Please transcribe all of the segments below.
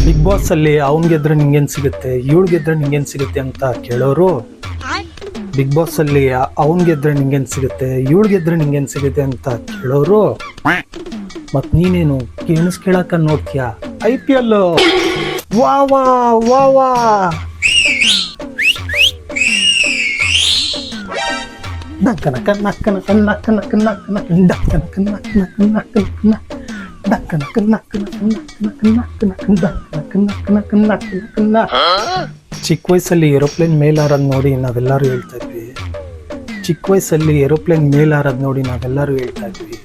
Big boss ಅಲ್ಲಿ ಅವ್ನ್ ಗೆದ್ರೆ ನಿಂಗೇನ್ ಸಿಗುತ್ತೆ, ಇವಳು ಗೆದ್ರೆ ನಿಂಗೇನ್ ಸಿಗುತ್ತೆ ಅಂತ ಕೇಳೋರು, ಬಿಗ್ ಬಾಸ್ ಅಲ್ಲಿ ಅವ್ನ್ ಗೆದ್ರೆ ನಿಂಗೇನ್ ಸಿಗುತ್ತೆ, ಇವಳು ಗೆದ್ರೆ ನಿಂಗೇನ್ ಸಿಗುತ್ತೆ ಅಂತ ಕೇಳೋರು, ಮತ್ ನೀನೇನು ಕೇಳಕ ನೋಡ್ತೀಯಾ IPL. ವಾ ವಾ ವಾ ವಾ ನಕ್ಕ ನಕ್ಕ ನಕ್ಕ ನಕ್ಕ ನಕ್ಕ ನಕ್ಕ ನಕ್ಕ ನಕ್ಕ ನಕ್ಕ ನಕ್ಕ ನಕ್ಕ ನಕ್ಕ ನಕ್ಕ ನಕ್ಕ. ಚಿಕ್ಕ ವಯಸ್ಸಲ್ಲಿ ಏರೋಪ್ಲೇನ್ ಮೇಲಾರದ್ ನೋಡಿ ನಾವೆಲ್ಲರೂ ಹೇಳ್ತಾ ಇದ್ವಿ, ಚಿಕ್ಕ ವಯಸ್ಸಲ್ಲಿ ಏರೋಪ್ಲೇನ್ ಮೇಲಾರದ್ ನೋಡಿ ನಾವೆಲ್ಲರೂ ಹೇಳ್ತಾ ಇದ್ವಿ,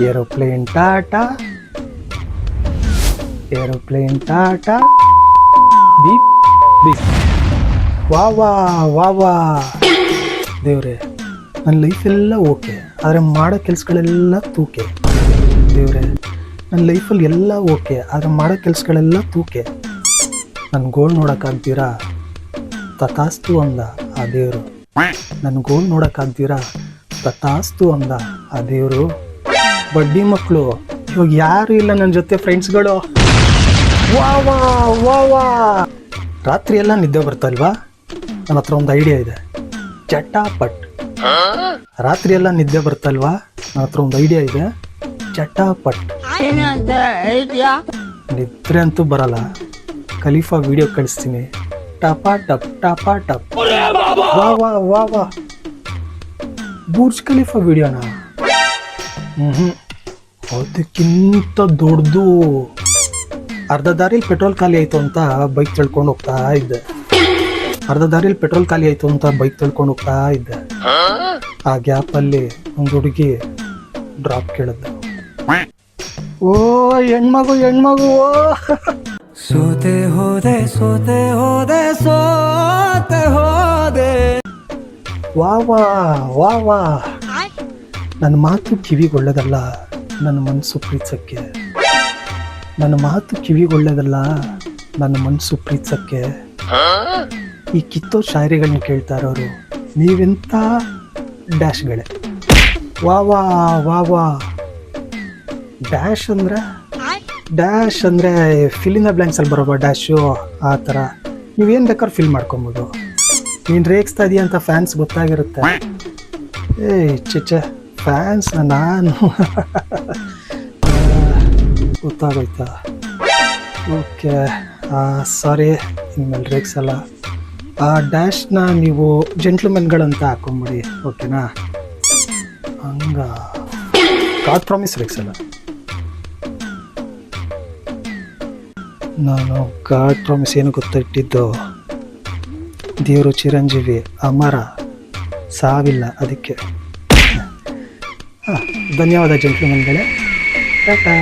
aeroplane Tata, aeroplane Tata, beep beep. ವಾ ವಾ ವಾ ವಾ. ದೇವ್ರೆ, ನನ್ನ ಲೈಫೆಲ್ಲ ಓಕೆ, ಆದರೆ ಮಾಡೋ ಕೆಲಸಗಳೆಲ್ಲ ತೂಕೆ. ದೇವ್ರೆ, ನನ್ನ ಲೈಫಲ್ಲಿ ಎಲ್ಲ ಓಕೆ, ಆದರೆ ಮಾಡೋ ಕೆಲಸಗಳೆಲ್ಲ ತೂಕೆ. ನನ್ನ ಗೋಲ್ ನೋಡೋಕ್ಕಾಗ್ತೀರಾ ತಥಾಸ್ತು ಅಂದ ಆ ದೇವರು, ನನ್ನ ಗೋಲ್ ನೋಡೋಕ್ಕಾಗ್ತೀರಾ ತಥಾಸ್ತು ಅಂದ ಆ ದೇವರು. ಬಡ್ಡಿ ಮಕ್ಕಳು ಇವಾಗ ಯಾರು ಇಲ್ಲ ನನ್ನ ಜೊತೆ ಫ್ರೆಂಡ್ಸ್ಗಳು. ವಾ ವಾ ವಾ ವಾ. ರಾತ್ರಿ ಎಲ್ಲ ನಿದ್ದೆ ಬರ್ತಲ್ವಾ, ನನ್ನ ಹತ್ರ ಒಂದು ಐಡಿಯಾ ಇದೆ, ಚಟಾಪಟ್. ರಾತ್ರಿ ಎಲ್ಲ ನಿದ್ದೆ ಬರ್ತಲ್ವಾ, ನನ್ನ ಹತ್ರ ಒಂದು ಐಡಿಯಾ ಇದೆ, ಚಟಾಪಟ್. ನಿದ್ರೆ ಅಂತೂ ಬರಲ್ಲ, ಖಲೀಫಾ ವಿಡಿಯೋ ಕಳಿಸ್ತೀನಿ, ಟಪಾ ಟಪ್ ಟಪಾ ಟಪ್. ವಾ ವಾ ವಾ ವಾ. ಬುರ್ಜ್ ಖಲೀಫಾ ವಿಡಿಯೋನಾ? ಅದಕ್ಕಿಂತ ದೊಡ್ಡದು. ಅರ್ಧ ದಾರಿಲಿ ಪೆಟ್ರೋಲ್ ಖಾಲಿ ಆಯ್ತು ಅಂತ ಬೈಕ್ ತಳ್ಕೊಂಡು ಹೋಗ್ತಾ ಇದ್ದೆ, ಅರ್ಧ ದಾರಿಲಿ ಪೆಟ್ರೋಲ್ ಖಾಲಿ ಆಯ್ತು ಅಂತ ಬೈಕ್ ತಳ್ಕೊಂಡು ಹೋಗ್ತಾ ಇದ್ದೆ. ಆ ಗ್ಯಾಪಲ್ಲಿ ಒಂದು ಹುಡುಗಿ ಡ್ರಾಪ್ ಕೇಳಿದ್ದೆ. ಓ ಹೆಣ್ಮಗು ಹೆಣ್ಮಗು. ಸೋತೆ ಹೋದೆ ಸೋತೆ ಹೋದೆ ಸೋತೆ ಹೋದೆ. ವಾ ವಾ ವಾ ವಾ. ನನ್ನ ಮಾತು ಕಿವಿಗೊಳ್ಳೇದಲ್ಲ, ನನ್ನ ಮನಸ್ಸು ಪ್ರೀತಿಸಕ್ಕೆ. ನನ್ನ ಮಾತು ಕಿವಿಗೊಳ್ಳೇದಲ್ಲ, ನನ್ನ ಮನಸ್ಸು ಪ್ರೀತಿಸಕ್ಕೆ. ಈ ಕಿತ್ತೋ ಶಾಯರಿಗಳನ್ನ ಕೇಳ್ತಾ ಇರೋರು ನೀವೆಂಥ ಡ್ಯಾಶ್ಗಳೇ. ವಾ ವಾ ವಾ ವಾ. ಡ್ಯಾಶ್ ಅಂದರೆ ಫಿಲ್ ಬ್ಲ್ಯಾಂಕ್ಸಲ್ಲಿ ಬರೋಬ ಡ್ಯಾಶು, ಆ ಥರ ನೀವೇನು ಬೇಕಾದ್ರೂ ಫಿಲ್ ಮಾಡ್ಕೊಬೋದು. ನೀನು ರೇಗಿಸ್ತಾ ಇದೀಯ ಅಂತ ಫ್ಯಾನ್ಸ್ ಗೊತ್ತಾಗಿರುತ್ತೆ. ಏಯ್ ಚಿಚ್ಚೆ, ಫ್ಯಾನ್ಸ್ ನಾನು ಗೊತ್ತಾಗೋಯ್ತಾ? ಓಕೆ, ಸಾರಿ, ಇನ್ಮೇಲೆ ರೇಗ್ಸಲ್ಲ. ಆ ಡ್ಯಾಶ್ನ ನೀವು ಜೆಂಟ್ಲ್ಮೆನ್ಗಳಂತ ಹಾಕೊಂಬಿಡಿ, ಓಕೆನಾ? ಹಂಗ ಗಾಡ್ ಪ್ರಾಮಿಸ್ ರೇಗ್ಸಲ್ಲ. ನಾನು ಗಾಡ್ ಪ್ರಾಮಿಸ್ ಏನು ಗೊತ್ತಾ ಇಟ್ಟಿದ್ದು, ದೇವರು ಚಿರಂಜೀವಿ, ಅಮರ, ಸಾವಿಲ್ಲ, ಅದಕ್ಕೆ. ಧನ್ಯವಾದ ಜೆಂಟ್ಲ್ಮೆನ್ಗಳೇ, ಟಾಟಾ.